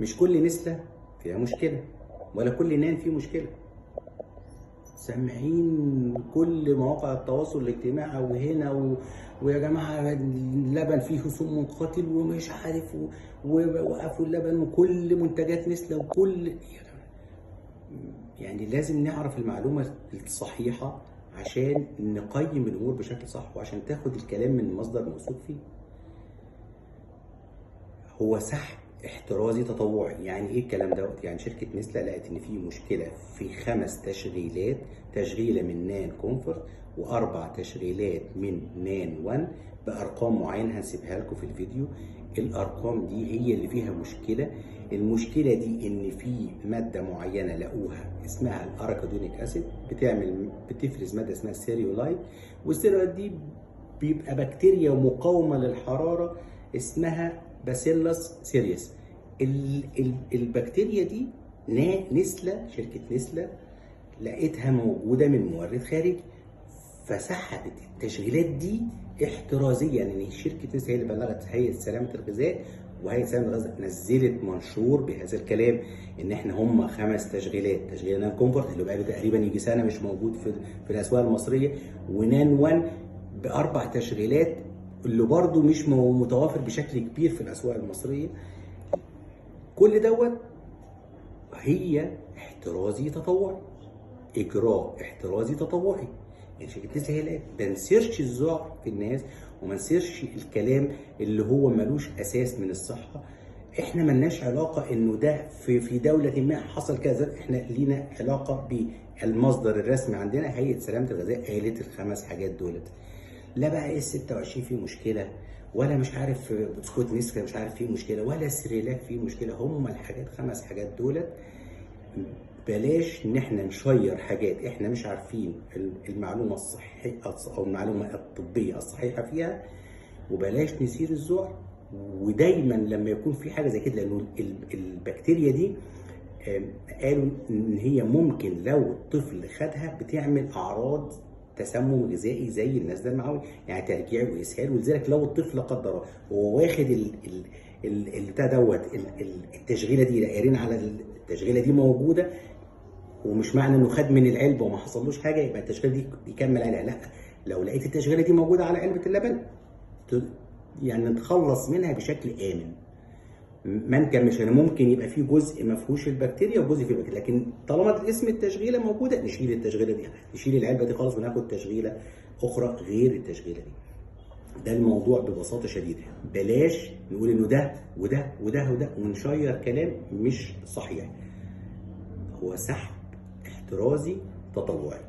مش كل نسلة فيها مشكلة ولا كل نان فيه مشكلة. سامعين كل مواقع التواصل الاجتماعي وهنا ويا جماعة اللبن فيه سم قاتل ومش عارف ووقفوا اللبن وكل منتجات نسلة وكل، يعني لازم نعرف المعلومة الصحيحة عشان نقيم الأمور بشكل صح وعشان تاخد الكلام من مصدر موثوق فيه. هو سحب احترازي تطوعي، يعني ايه الكلام دوت؟ يعني شركة نسلة لقت ان في مشكلة في 5 تشغيلات، تشغيلة من نان كومفورت و4 تشغيلات من نان 1 بأرقام معينة هنسيبها لكم في الفيديو. الأرقام دي هي اللي فيها مشكلة. المشكلة دي ان في مادة معينة لقوها اسمها الأراكادونيك أسيد بتفرز مادة اسمها السيريولايت، والسيريولايت دي بيبقى بكتيريا مقاومة للحرارة اسمها باسيلس سيريس. البكتيريا دي نسلة، شركة نسلة لقيتها موجودة من مورد خارجي، فسحبت التشغيلات دي احترازيا. يعني شركة نسلة هي اللي بلغت هيئة سلامة الغذاء، وهيئة سلامة الغذاء نزلت منشور بهذا الكلام ان احنا هم 5 تشغيلات، تشغيل نان كومفورت اللي بقى تقريبا يجي سنة مش موجود في الأسواق المصرية، ونان 1 ب4 تشغيلات اللي برضه مش متوافر بشكل كبير في الاسواق المصريه. كل دوت هي احترازي تطوعي، اجراء احترازي تطوعي. يعني شركه نسلة هي اللي ما نسيرش الذعر في الناس وما نسيرش الكلام اللي هو ملوش اساس من الصحه. احنا ملناش علاقه انه ده في دوله ما حصل كذا، احنا لينا علاقه بالمصدر الرسمي عندنا هيئه سلامه الغذاء قالت ال5 حاجات دولت. لا بقى ايه ال26 فيه مشكله، ولا مش عارف بسكوت نسكا مش عارف فيه مشكله، ولا سريلاك فيه مشكله. هم الحاجات 5 حاجات دولت. بلاش ان احنا نشير حاجات احنا مش عارفين المعلومه الصحيه او المعلومه الطبيه الصحيحه فيها، وبلاش نثير الذعر. ودايما لما يكون في حاجه زي كده، لانه البكتيريا دي قالوا ان هي ممكن لو الطفل خدها بتعمل اعراض تسمم غذائي زي النزله المعويه، يعني ترجيع واسهال. ولذلك لو الطفل لا قدر الله هو واخد البتاع دوت التشغيله دي، قارين على التشغيله دي موجوده، ومش معنى انه خد من العلبه وما حصلوش حاجه يبقى التشغيله دي يكمل عليها، لا. لو لقيت التشغيله دي موجوده على علبه اللبن يعني نتخلص منها بشكل امن. ما نكملش، يعني ممكن يبقى في جزء ما فيهوش البكتيريا وجزء فيه البكتيريا، لكن طالما اسم التشغيله موجوده نشيل التشغيله دي، نشيل العلبه دي خالص وناخد تشغيله اخرى غير التشغيله دي. ده الموضوع ببساطه شديده. بلاش نقول انه ده وده وده وده ونشير كلام مش صحيح. هو سحب احترازي تطوعي.